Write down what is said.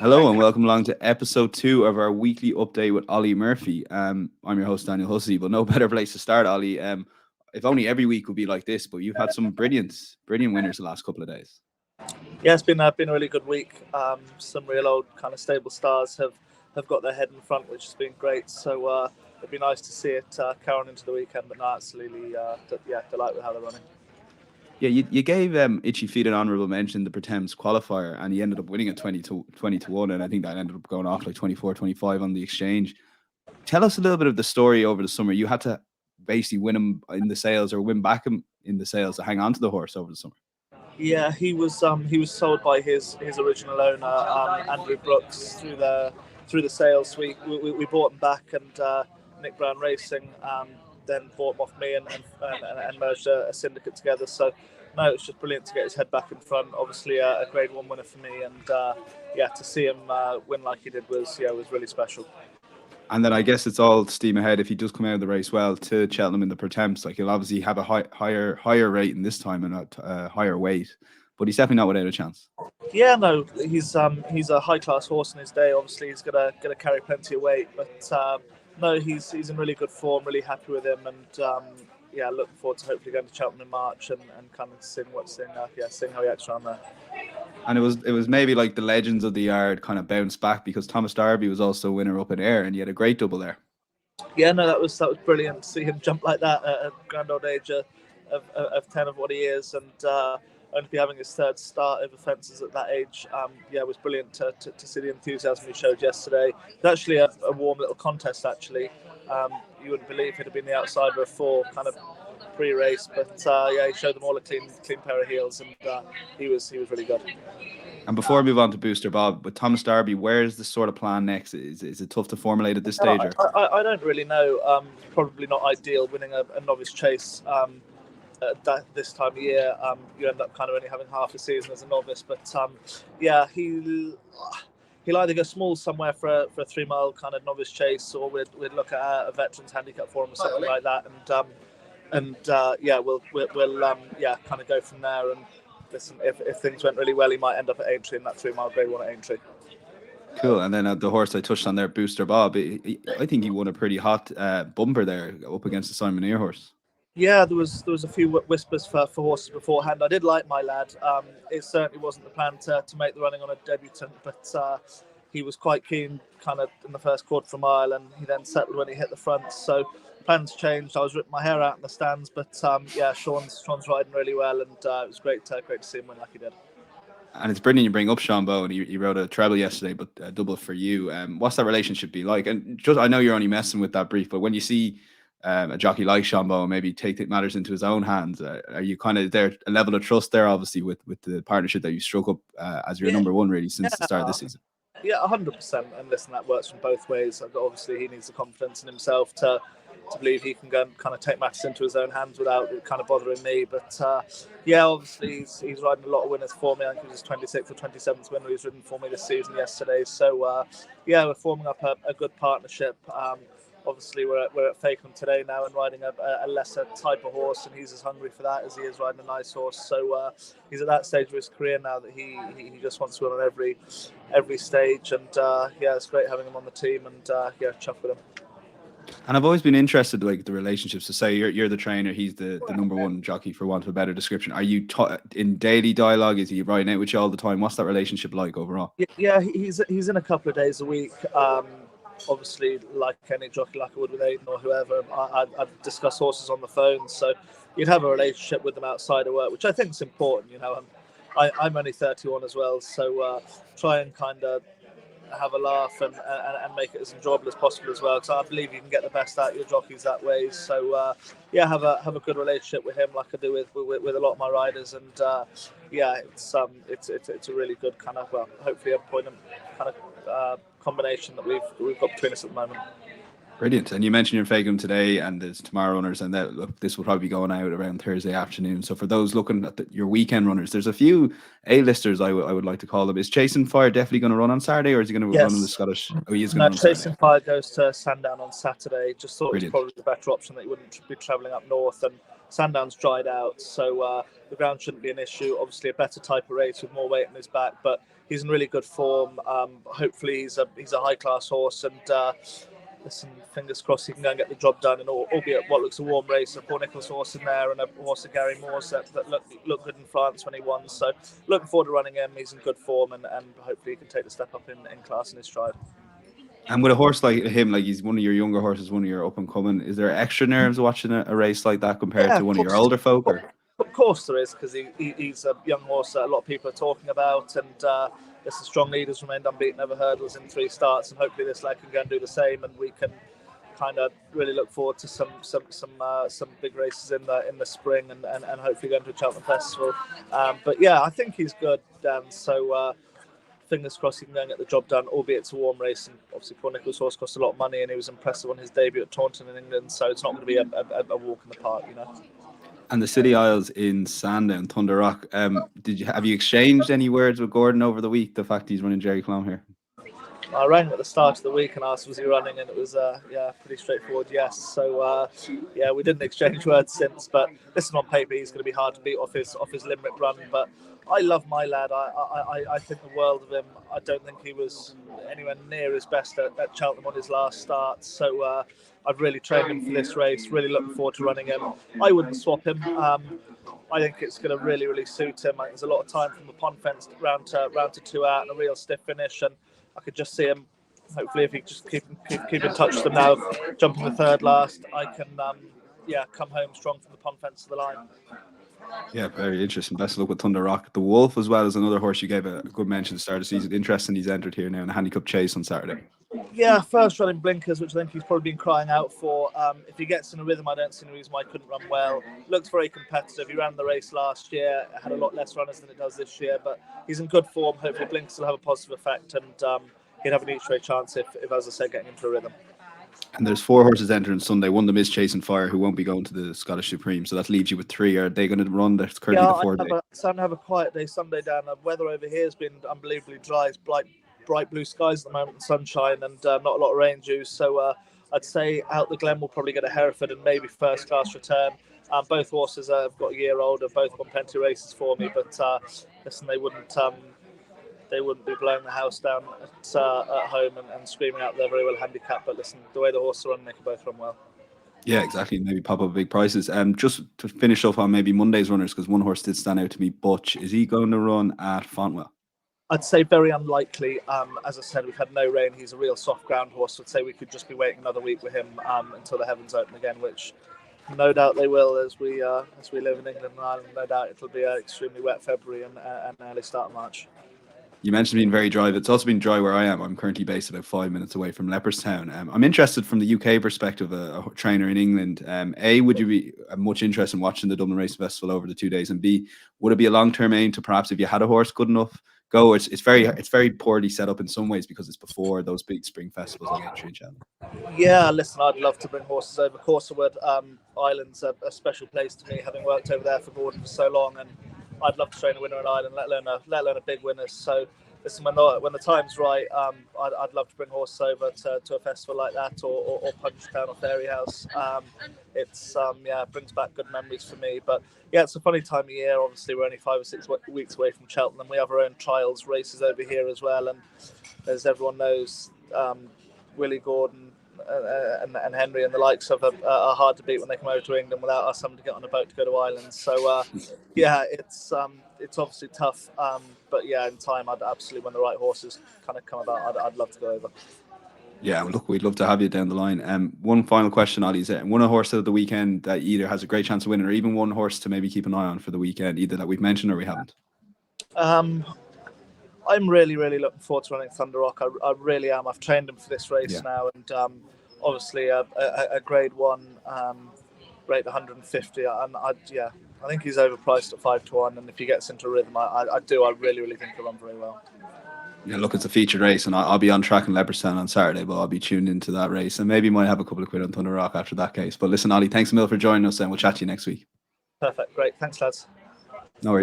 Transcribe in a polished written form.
Hello and welcome along to episode 2 of our weekly update with Olly Murphy. I'm your host Daniel Hussey, but no better place to start, Olly. If only every week would be like this, but you've had some brilliant winners the last couple of days. Yeah, it's been a really good week. Some real old kind of stable stars have got their head in front, which has been great. So it'd be nice to see it carry on into the weekend. But no, absolutely, delight with how they're running. Yeah, you gave Itchy Feet an honourable mention, the Pretems qualifier, and he ended up winning at 20 to 1, and I think that ended up going off like 24-25 on the exchange. Tell us a little bit of the story over the summer. You had to basically win him in the sales or win back him in the sales to hang on to the horse over the summer. Yeah, he was sold by his original owner, Andrew Brooks, through the sales. We bought him back, and Nick Brown Racing then bought him off me and merged a syndicate together. So no, it's just brilliant to get his head back in front. Obviously a Grade 1 winner for me, and to see him win like he did was really special. And then I guess it's all steam ahead if he does come out of the race well to Cheltenham in the Pretemps. Like he'll obviously have a higher rating this time and a higher weight, but he's definitely not without a chance. Yeah, no, he's a high class horse in his day. Obviously, he's gonna carry plenty of weight, but no, he's in really good form. Really happy with him, and looking forward to hopefully going to Cheltenham in March and kind of seeing how he acts around there. And it was maybe like the legends of the yard kind of bounced back because Thomas Darby was also a winner up in Ayr, and he had a great double there. Yeah, no, that was brilliant to see him jump like that at a grand old age of 10 of what he is, and only be having his third start over fences at that age. It was brilliant to see the enthusiasm he showed yesterday. It's actually a warm little contest, actually. You wouldn't believe he'd have been the outsider of 4 kind of pre-race, but he showed them all a clean pair of heels, and he was really good. And before we move on to Booster Bob, with Thomas Darby, where's the sort of plan next? Is it tough to formulate at this stage? I don't really know. Probably not ideal winning a novice chase this time of year. You end up kind of only having half a season as a novice, but he'll either go small somewhere for a 3 mile kind of novice chase, or we'd look at a veterans handicap for him or something like that, we'll kind of go from there. And listen, if things went really well, he might end up at Aintree in that 3 mile Grade 1 at Aintree. Cool. And then the horse I touched on there, Booster Bob, I think he won a pretty hot bumper there up against the Simon Ear horse. Yeah, there was a few whispers for horses beforehand. I did like my lad. It certainly wasn't the plan to make the running on a debutant, but he was quite keen kind of in the first quarter of a mile, and he then settled when he hit the front. So plans changed. I was ripping my hair out in the stands, but Sean's riding really well, and it was great to see him win like he did. And it's brilliant you bring up Sean Bowen. He rode a treble yesterday, but a double for you. What's that relationship be like? And just, I know you're only messing with that brief, but when you see a jockey like Sean Bowen maybe take matters into his own hands, are you kind of there a level of trust there, obviously, with the partnership that you struck up as your number one really since the start of this season? Yeah, 100%. And listen, that works from both ways. Obviously, he needs the confidence in himself to believe he can go and kind of take matters into his own hands without it kind of bothering me. But obviously he's riding a lot of winners for me. I think it was his 26th or 27th winner he's ridden for me this season yesterday. So we're forming up a good partnership. Obviously, we're at Fakenham today now and riding a lesser type of horse, and he's as hungry for that as he is riding a nice horse. So he's at that stage of his career now that he just wants to win on every stage. And it's great having him on the team, and chuff with him. And I've always been interested, like the relationships. To say you're the trainer, he's the number one jockey, for want of a better description. Are you in daily dialogue? Is he riding out with you all the time? What's that relationship like overall? Yeah, he's in a couple of days a week. Obviously, like any jockey, like I would with Aiden or whoever, I'd discuss horses on the phone. So you'd have a relationship with them outside of work, which I think is important. You know, I'm only 31 as well, so try and kind of have a laugh and make it as enjoyable as possible as well, because I believe you can get the best out of your jockeys that way. So have a good relationship with him, like I do with a lot of my riders, and it's a really good kind of, well, hopefully a point of kind of combination that we've got between us at the moment. Brilliant. And you mentioned you're in Fakenham today, and there's tomorrow runners, and this will probably be going out around Thursday afternoon. So for those looking at your weekend runners, there's a few A-listers, I would like to call them. Is Chasing Fire definitely going to run on Saturday, or is he going to run in the Scottish? Oh, he is going to run Chasing Fire goes to Sandown on Saturday. Just thought it was probably the better option, that he wouldn't be travelling up north, and Sandown's dried out, so the ground shouldn't be an issue. Obviously, a better type of race with more weight on his back, but he's in really good form. Hopefully, he's a high class horse, and listen, fingers crossed he can go and get the job done. And albeit what looks a warm race, a Paul Nicholls horse in there, and a horse of Gary Moore's that looked good in France when he won. So looking forward to running him. He's in good form, and hopefully he can take the step up in class in his stride. And with a horse like him, like he's one of your younger horses, one of your up and coming, is there extra nerves watching a race like that compared to one of your older folk? Or? Of course there is, because he's a young horse that a lot of people are talking about, and there's some strong leaders remained unbeaten over hurdles in 3 starts, and hopefully this leg can go and do the same, and we can kind of really look forward to some big races in the spring, and hopefully going to a Cheltenham Festival. But yeah, I think he's good, Dan. So fingers crossed he can go and get the job done, albeit it's a warm race, and obviously Paul Nicholls' horse cost a lot of money, and he was impressive on his debut at Taunton in England, so it's not going to be a walk in the park, you know. And the City Isles in Sandown, Thunder Rock, have you exchanged any words with Gordon over the week, the fact he's running Jerry Clom here? I rang him at the start of the week and asked was he running, and it was pretty straightforward yes. So we didn't exchange words since, but listen, on paper he's going to be hard to beat off his Limerick run, but I love my lad. I think the world of him. I don't think he was anywhere near his best at Cheltenham on his last start, so I've really trained him for this race, really looking forward to running him. I wouldn't swap him. I think it's going to really, really suit him. There's a lot of time from the pond fence round to 2 out and a real stiff finish, and I could just see him, hopefully if he just keep in touch with them now, jumping the 3rd last, I can come home strong from the pond fence to the line. Yeah, very interesting. Best of luck with Thunder Rock. The Wolf as well as another horse you gave a good mention at the start of the season. Interesting he's entered here now in a handicap chase on Saturday. Yeah, first running blinkers, which I think he's probably been crying out for. If he gets in a rhythm, I don't see any reason why he couldn't run well. Looks very competitive. He ran the race last year, had a lot less runners than it does this year, but he's in good form. Hopefully blinkers will have a positive effect, and he'd have an each way chance if, as I said, getting into a rhythm. And there's 4 horses entering Sunday. One of them is Chasing Fire, who won't be going to the Scottish Supreme. So that leaves you with 3. Are they going to run? That's currently the 4 day. I'm have a quiet day Sunday, Dan. The weather over here has been unbelievably dry. It's bright blue skies at the moment, and sunshine, and not a lot of rain juice. So I'd say out the Glen we'll probably get a Hereford and maybe first class return. Both horses have got a year older. Both won plenty of races for me, but listen, they wouldn't be blowing the house down at home and screaming out they're very well handicapped. But listen, the way the horses run, they can both run well. Yeah, exactly. Maybe pop up big prices. Just to finish off on maybe Monday's runners, because one horse did stand out to me, Butch. Is he going to run at Fontwell? I'd say very unlikely. As I said, we've had no rain. He's a real soft ground horse. I'd say we could just be waiting another week with him until the heavens open again, which no doubt they will as we live in England and Ireland. No doubt it'll be an extremely wet February and an early start of March. You mentioned being very dry, but it's also been dry where I am. I'm currently based about 5 minutes away from Leopardstown. I'm interested from the UK perspective, a trainer in England. A, would you be much interested in watching the Dublin Race Festival over the 2 days? And B, would it be a long-term aim to perhaps, if you had a horse good enough, go? It's very poorly set up in some ways because it's before those big spring festivals like Entry and Cheltenham. Yeah, listen, I'd love to bring horses over. Corsawood Island's a special place to me, having worked over there for Gordon for so long, and I'd love to train a winner in Ireland, let alone a big winner. So listen, when the time's right, I'd love to bring horses over to a festival like that, or Punchtown or Fairyhouse. It's brings back good memories for me. But yeah, it's a funny time of year. Obviously, we're only 5 or 6 weeks away from Cheltenham. We have our own trials races over here as well, and as everyone knows, Willie Gordon and Henry and the likes of are hard to beat when they come over to England without us having to get on a boat to go to Ireland. So it's obviously tough, but yeah, in time, I'd absolutely, when the right horses kind of come about, I'd love to go over. Yeah, look, we'd love to have you down the line. One final question, Ollie, is one horse of the weekend that either has a great chance of winning, or even one horse to maybe keep an eye on for the weekend, either that we've mentioned or we haven't? I'm really, really looking forward to running Thunder Rock. I really am. I've trained him for this race now, and obviously a grade 1, rate 150, and I think he's overpriced at 5-1. And if he gets into a rhythm, I really, really think he'll run very well. Yeah, look, it's a featured race, and I'll be on track in Leopardstown on Saturday, but I'll be tuned into that race, and maybe might have a couple of quid on Thunder Rock after that case. But listen, Ollie, thanks a mil for joining us, and we'll chat to you next week. Perfect, great, thanks, lads.